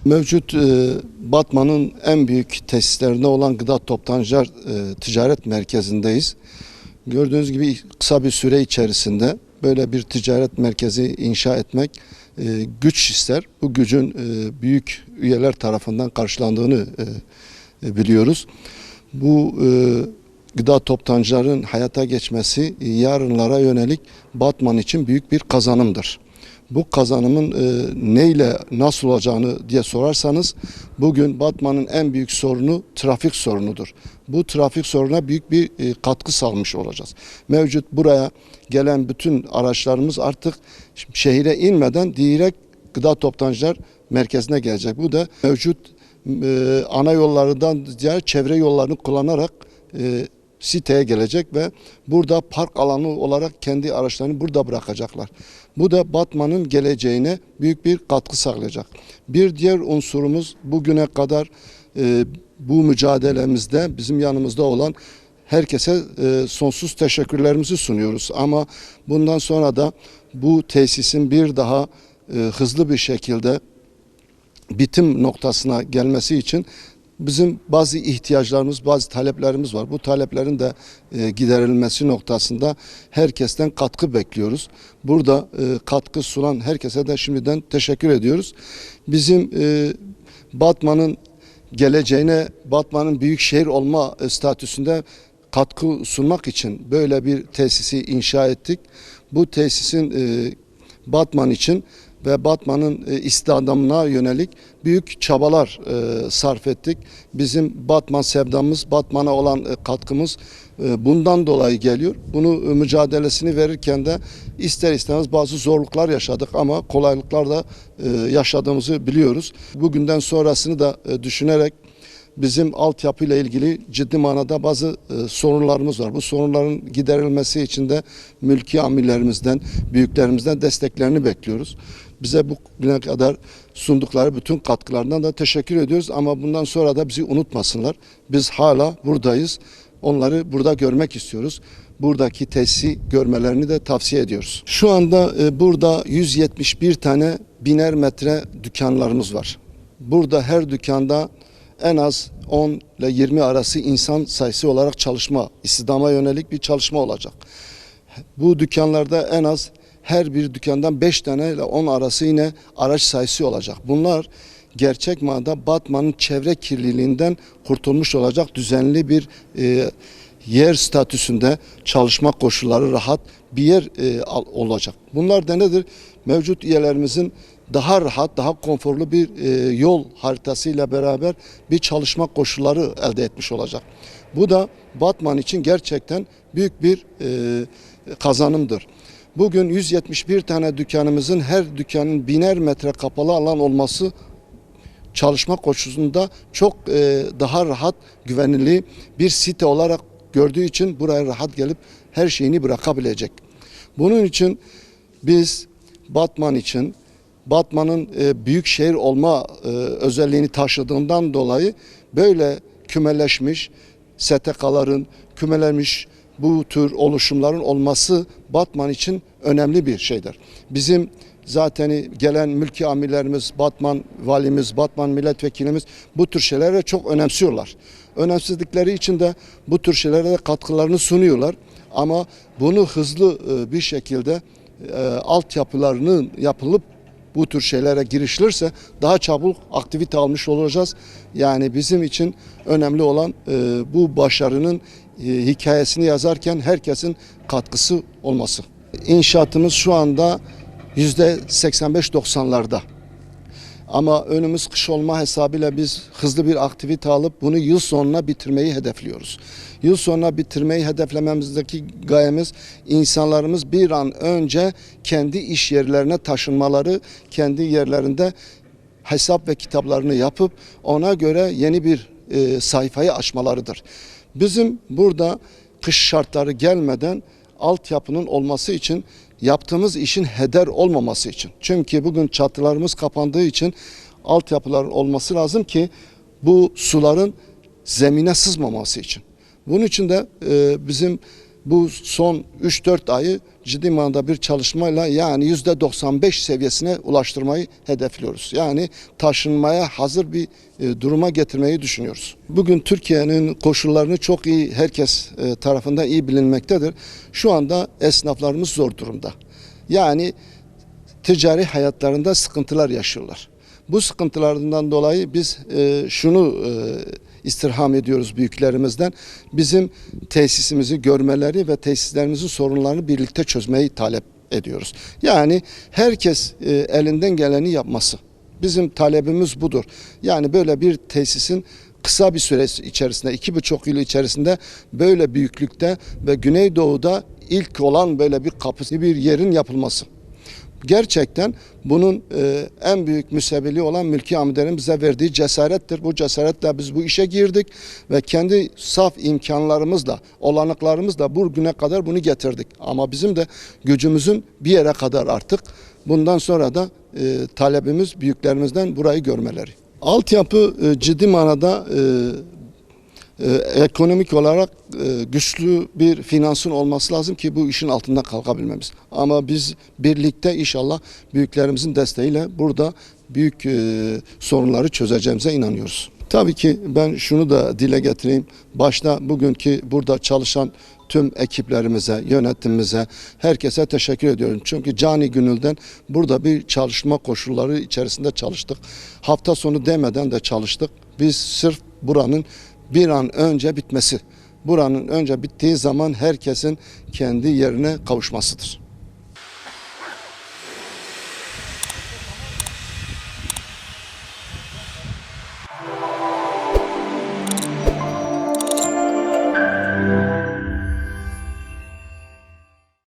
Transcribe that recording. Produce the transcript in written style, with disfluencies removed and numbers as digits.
Mevcut Batman'ın en büyük tesislerinde olan Gıda Toptancılar Ticaret Merkezi'ndeyiz. Gördüğünüz gibi kısa bir süre içerisinde böyle bir ticaret merkezi inşa etmek güç ister. Bu gücün büyük üyeler tarafından karşılandığını biliyoruz. Bu gıda toptancıların hayata geçmesi yarınlara yönelik Batman için büyük bir kazanımdır. Bu kazanımın neyle nasıl olacağını diye sorarsanız bugün Batman'ın en büyük sorunu trafik sorunudur. Bu trafik sorununa büyük bir katkı sağlamış olacağız. Mevcut buraya gelen bütün araçlarımız artık şehire inmeden direkt gıda toptancılar merkezine gelecek. Bu da mevcut ana yollardan diğer çevre yollarını kullanarak siteye gelecek ve burada park alanı olarak kendi araçlarını burada bırakacaklar. Bu da Batman'ın geleceğine büyük bir katkı sağlayacak. Bir diğer unsurumuz bugüne kadar bu mücadelemizde bizim yanımızda olan herkese sonsuz teşekkürlerimizi sunuyoruz. Ama bundan sonra da bu tesisin bir daha hızlı bir şekilde bitim noktasına gelmesi için bizim bazı ihtiyaçlarımız, bazı taleplerimiz var. Bu taleplerin de giderilmesi noktasında herkesten katkı bekliyoruz. Burada katkı sunan herkese de şimdiden teşekkür ediyoruz. Bizim Batman'ın geleceğine, Batman'ın büyük şehir olma statüsünde katkı sunmak için böyle bir tesisi inşa ettik. Bu tesisin Batman için ve Batman'ın istihdamına yönelik büyük çabalar sarf ettik. Bizim Batman sevdamız, Batman'a olan katkımız bundan dolayı geliyor. Bunu mücadelesini verirken de ister istemez bazı zorluklar yaşadık ama kolaylıklar da yaşadığımızı biliyoruz. Bugünden sonrasını da düşünerek bizim altyapıyla ilgili ciddi manada bazı sorunlarımız var. Bu sorunların giderilmesi için de mülki amirlerimizden, büyüklerimizden desteklerini bekliyoruz. Bize bugüne kadar sundukları bütün katkılarından da teşekkür ediyoruz ama bundan sonra da bizi unutmasınlar. Biz hala buradayız. Onları burada görmek istiyoruz. Buradaki tesisi görmelerini de tavsiye ediyoruz. Şu anda burada 171 tane biner metre dükkanlarımız var. Burada her dükkanda en az 10 ile 20 arası insan sayısı olarak çalışma, istihdama yönelik bir çalışma olacak. Bu dükkanlarda en az her bir dükkandan 5 tane ile 10 arası yine araç sayısı olacak. Bunlar gerçek manada Batman'ın çevre kirliliğinden kurtulmuş olacak düzenli bir yer statüsünde çalışma koşulları rahat bir yer olacak. Bunlar da nedir? Mevcut üyelerimizin daha rahat, daha konforlu bir yol haritasıyla beraber bir çalışma koşulları elde etmiş olacak. Bu da Batman için gerçekten büyük bir kazanımdır. Bugün 171 tane dükkanımızın her dükkanın biner metre kapalı alan olması çalışma koşulunda çok daha rahat, güvenli bir site olarak gördüğü için buraya rahat gelip her şeyini bırakabilecek. Bunun için biz Batman için Batman'ın büyük şehir olma özelliğini taşıdığından dolayı böyle kümeleşmiş STK'ların, kümeleşmiş bu tür oluşumların olması Batman için önemli bir şeydir. Bizim zaten gelen mülki amirlerimiz, Batman valimiz, Batman milletvekilimiz bu tür şeylere çok önemsiyorlar. Önemsizlikleri için de bu tür şeylere de katkılarını sunuyorlar. Ama bunu hızlı bir şekilde altyapılarının yapılıp bu tür şeylere girişilirse daha çabuk aktivite almış olacağız. Yani bizim için önemli olan bu başarının hikayesini yazarken herkesin katkısı olması. İnşaatımız şu anda %85-90'larda. Ama önümüz kış olma hesabıyla biz hızlı bir aktivite alıp bunu yıl sonuna bitirmeyi hedefliyoruz. Yıl sonuna bitirmeyi hedeflememizdeki gayemiz insanlarımız bir an önce kendi iş yerlerine taşınmaları, kendi yerlerinde hesap ve kitaplarını yapıp ona göre yeni bir sayfayı açmalarıdır. Bizim burada kış şartları gelmeden altyapının olması için yaptığımız işin heder olmaması için. Çünkü bugün çatılarımız kapandığı için altyapıların olması lazım ki bu suların zemine sızmaması için. Bunun için de bizim bu son 3-4 ayı ciddi manada bir çalışmayla yani %95 seviyesine ulaştırmayı hedefliyoruz. Yani taşınmaya hazır bir duruma getirmeyi düşünüyoruz. Bugün Türkiye'nin koşullarını çok iyi, herkes tarafından iyi bilinmektedir. Şu anda esnaflarımız zor durumda. Yani ticari hayatlarında sıkıntılar yaşıyorlar. Bu sıkıntılarından dolayı biz şunu istirham ediyoruz büyüklerimizden. Bizim tesisimizi görmeleri ve tesislerimizin sorunlarını birlikte çözmeyi talep ediyoruz. Yani herkes elinden geleni yapması. Bizim talebimiz budur. Yani böyle bir tesisin kısa bir süre içerisinde, 2,5 yıl içerisinde böyle büyüklükte ve Güneydoğu'da ilk olan böyle bir kapısı bir yerin yapılması. Gerçekten bunun en büyük müsebbili olan mülki amirlerin bize verdiği cesarettir. Bu cesaretle biz bu işe girdik ve kendi saf imkanlarımızla, olanaklarımızla bugüne kadar bunu getirdik. Ama bizim de gücümüzün bir yere kadar artık bundan sonra da talebimiz büyüklerimizden burayı görmeleri. Altyapı ciddi manada ekonomik olarak güçlü bir finansın olması lazım ki bu işin altından kalkabilmemiz. Ama biz birlikte inşallah büyüklerimizin desteğiyle burada büyük sorunları çözeceğimize inanıyoruz. Tabii ki ben şunu da dile getireyim. Başta bugünkü burada çalışan tüm ekiplerimize, yönetimimize, herkese teşekkür ediyorum. Çünkü cani gönülden burada bir çalışma koşulları içerisinde çalıştık. Hafta sonu demeden de çalıştık. Biz sırf buranın bir an önce bitmesi, buranın önce bittiği zaman herkesin kendi yerine kavuşmasıdır.